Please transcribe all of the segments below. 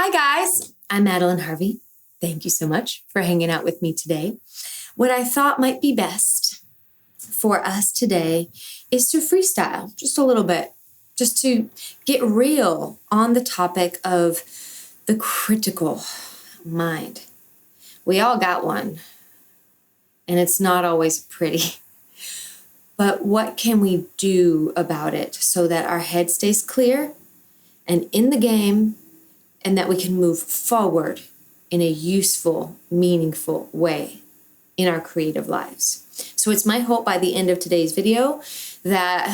Hi guys, I'm Madeline Harvey. Thank you so much for hanging out with me today. What I thought might be best for us today is to freestyle just a little bit, just to get real on the topic of the critical mind. We all got one, and it's not always pretty. But what can we do about it so that our head stays clear and in the game, and that we can move forward in a useful, meaningful way in our creative lives? So it's my hope by the end of today's video that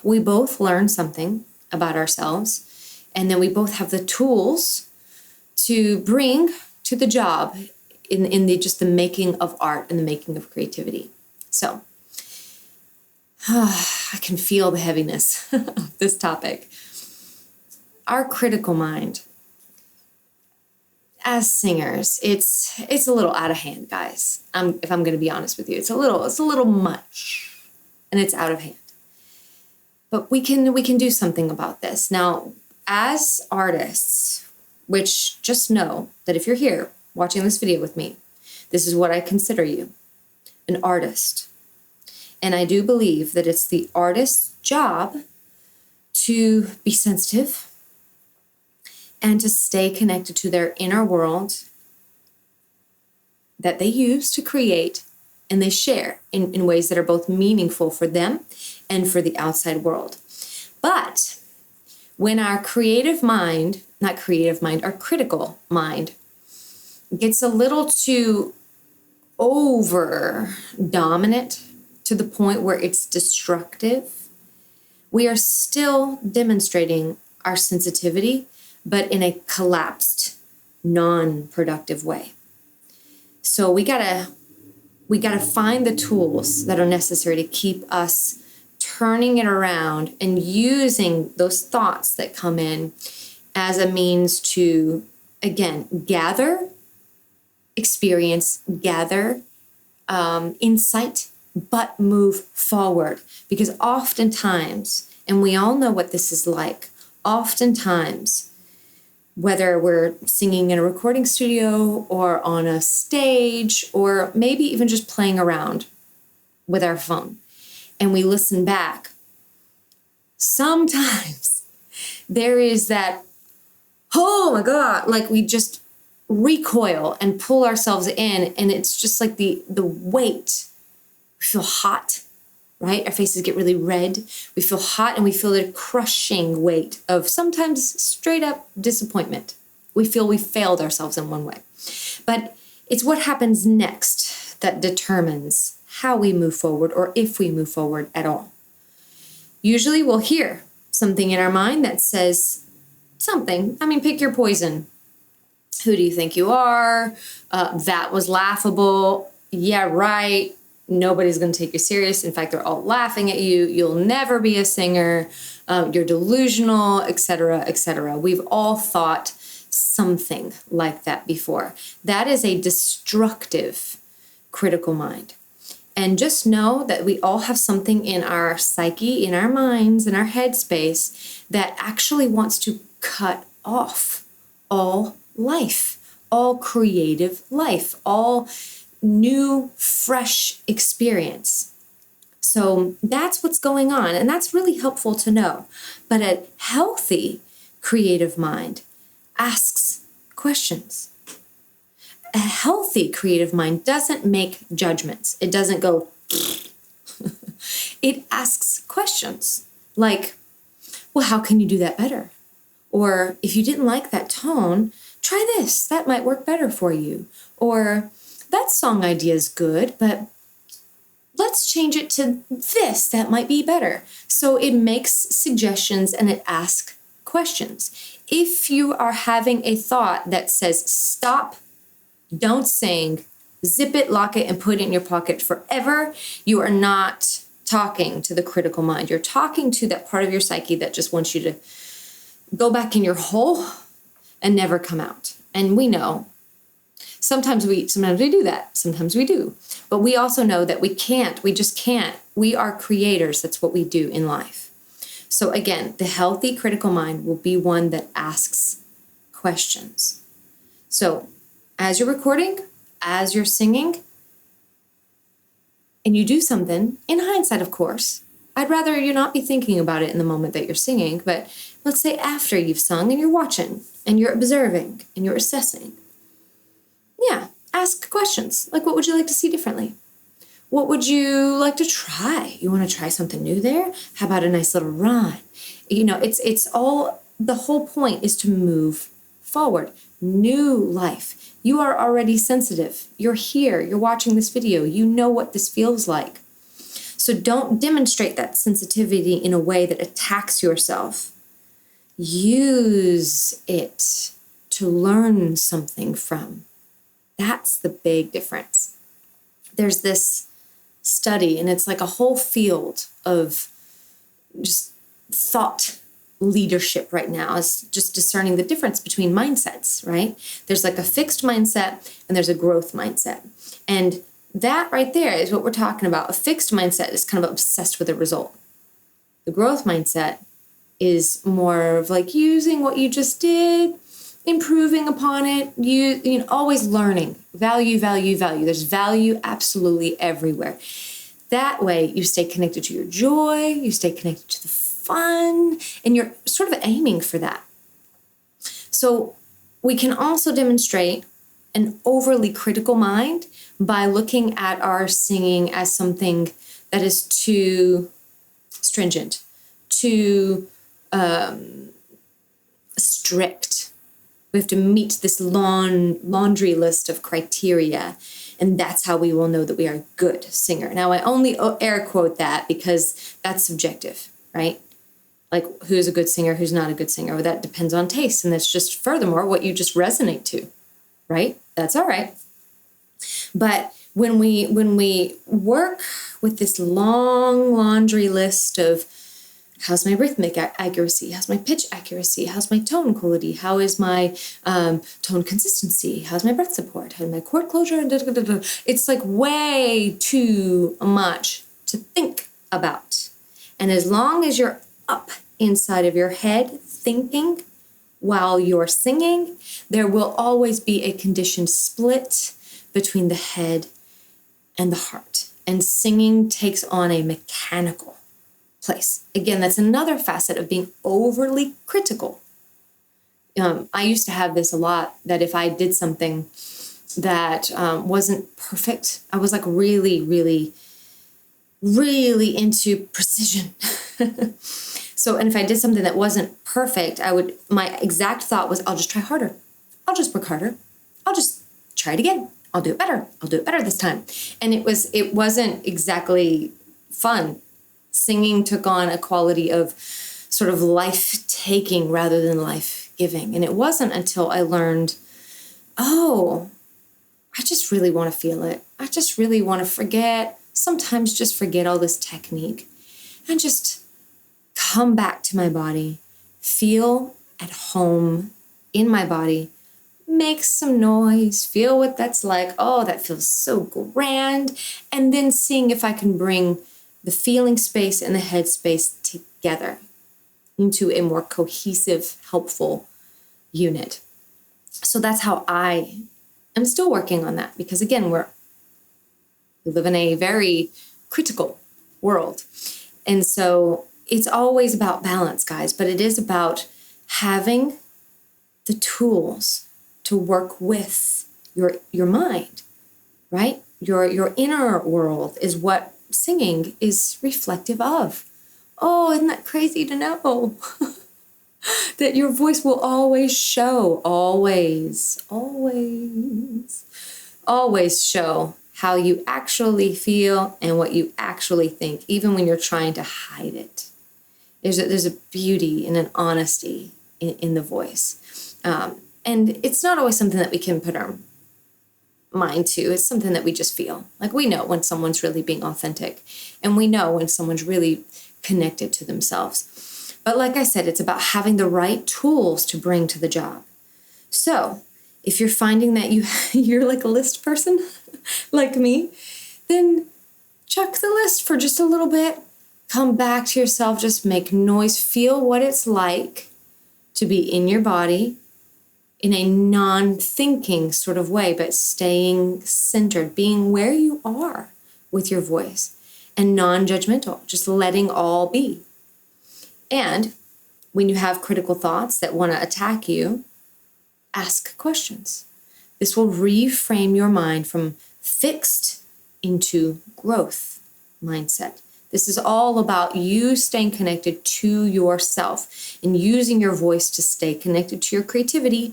we both learn something about ourselves, and then we both have the tools to bring to the job in the making of art and the making of creativity. So I can feel the heaviness of this topic. Our critical mind. As singers, it's a little out of hand, guys. If I'm going to be honest with you, it's a little much, and it's out of hand. But we can do something about this. Now, as artists, which just know that if you're here watching this video with me, this is what I consider you, an artist. And I do believe that it's the artist's job to be sensitive and to stay connected to their inner world that they use to create and they share in ways that are both meaningful for them and for the outside world. But when our our critical mind gets a little too over dominant to the point where it's destructive, we are still demonstrating our sensitivity, but in a collapsed, non-productive way. So we gotta find the tools that are necessary to keep us turning it around and using those thoughts that come in as a means to, again, gather experience, gather insight, but move forward. Because oftentimes, and we all know what this is like, oftentimes, whether we're singing in a recording studio or on a stage, or maybe even just playing around with our phone, and we listen back, sometimes there is that, oh my God, like we just recoil and pull ourselves in, and it's just like the weight. We feel hot, right? Our faces get really red. We feel hot, and we feel the crushing weight of sometimes straight up disappointment. We feel we failed ourselves in one way. But it's what happens next that determines how we move forward, or if we move forward at all. Usually we'll hear something in our mind that says something. Pick your poison. Who do you think you are? That was laughable. Yeah, right. Nobody's going to take you serious. In fact, they're all laughing at you. You'll never be a singer. You're delusional, etc., etc. We've all thought something like that before. That is a destructive critical mind. And just know that we all have something in our psyche, in our minds, in our headspace that actually wants to cut off all life, all creative life, all new, fresh experience. So that's what's going on, and that's really helpful to know. But a healthy creative mind asks questions. A healthy creative mind doesn't make judgments. It doesn't go, it asks questions like, well, how can you do that better? Or if you didn't like that tone, try this. That might work better for you. Or that song idea is good, but let's change it to this. That might be better. So it makes suggestions and it asks questions. If you are having a thought that says, stop, don't sing, zip it, lock it, and put it in your pocket forever, you are not talking to the critical mind. You're talking to that part of your psyche that just wants you to go back in your hole and never come out. And we know sometimes we do that. Sometimes we do. But we also know that we just can't. We are creators. That's what we do in life. So again, the healthy critical mind will be one that asks questions. So as you're recording, as you're singing, and you do something, in hindsight, of course, I'd rather you not be thinking about it in the moment that you're singing, but let's say after you've sung and you're watching and you're observing and you're assessing. Yeah, ask questions. Like, what would you like to see differently? What would you like to try? You want to try something new there? How about a nice little run? It's all, the whole point is to move forward. New life. You are already sensitive. You're here. You're watching this video. You know what this feels like. So don't demonstrate that sensitivity in a way that attacks yourself. Use it to learn something from. That's the big difference. There's this study, and it's like a whole field of just thought leadership right now. Is just discerning the difference between mindsets, right? There's like a fixed mindset and there's a growth mindset. And that right there is what we're talking about. A fixed mindset is kind of obsessed with the result. The growth mindset is more of like using what you just did, improving upon it, you know, always learning. Value. There's value absolutely everywhere. That way you stay connected to your joy, you stay connected to the fun, and you're sort of aiming for that. So we can also demonstrate an overly critical mind by looking at our singing as something that is too stringent, too strict. We have to meet this laundry list of criteria, and that's how we will know that we are a good singer. Now, I only air quote that because that's subjective, right? Like, who's a good singer, who's not a good singer? Well, that depends on taste, and that's just furthermore what you just resonate to, right? That's all right. But when we work with this long laundry list of how's my rhythmic accuracy, how's my pitch accuracy, how's my tone quality, how is my tone consistency, how's my breath support, how's my chord closure, it's like way too much to think about. And as long as you're up inside of your head thinking while you're singing, there will always be a conditioned split between the head and the heart. And singing takes on a mechanical place. Again, that's another facet of being overly critical. I used to have this a lot, that if I did something that wasn't perfect, I was like really into precision. So, and if I did something that wasn't perfect, my exact thought was, I'll just try harder. I'll just work harder. I'll just try it again. I'll do it better. I'll do it better this time. And it wasn't exactly fun. Singing took on a quality of sort of life-taking rather than life-giving. And it wasn't until I learned, I just really want to feel it. I just really want to sometimes just forget all this technique and just come back to my body, feel at home in my body, make some noise, feel what that's like. Oh, that feels so grand. And then seeing if I can bring the feeling space and the head space together into a more cohesive, helpful unit. So that's how I am still working on that, because again, we live in a very critical world. And so it's always about balance, guys, but it is about having the tools to work with your mind, right? Your inner world is what singing is reflective of. Oh, isn't that crazy to know? That your voice will always show, always show how you actually feel and what you actually think, even when you're trying to hide it. There's a beauty and an honesty in the voice. And it's not always something that we can put our mind to. It's something that we just feel. Like, we know when someone's really being authentic, and we know when someone's really connected to themselves. But like I said, it's about having the right tools to bring to the job. So if you're finding that you're like a list person, like me, then chuck the list for just a little bit. Come back to yourself, just make noise, feel what it's like to be in your body, in a non-thinking sort of way, but staying centered, being where you are with your voice, and non-judgmental, just letting all be. And when you have critical thoughts that want to attack you, ask questions. This will reframe your mind from fixed into growth mindset. This is all about you staying connected to yourself and using your voice to stay connected to your creativity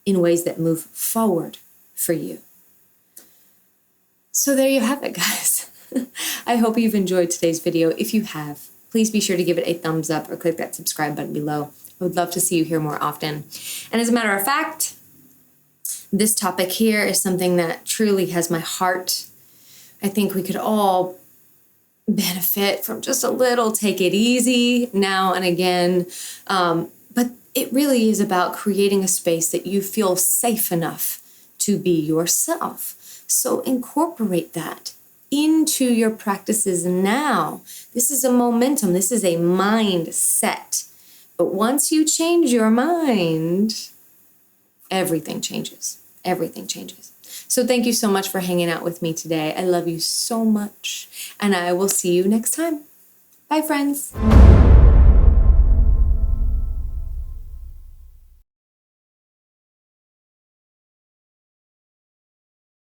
in ways that move forward for you. So there you have it, guys. I hope you've enjoyed today's video. If you have, please be sure to give it a thumbs up or click that subscribe button below. I would love to see you here more often. And as a matter of fact, this topic here is something that truly has my heart. I think we could all benefit from just a little take it easy now and again. But it really is about creating a space that you feel safe enough to be yourself. So incorporate that into your practices now. This is a momentum. This is a mindset. But once you change your mind, everything changes. Everything changes. So thank you so much for hanging out with me today. I love you so much, and I will see you next time. Bye, friends.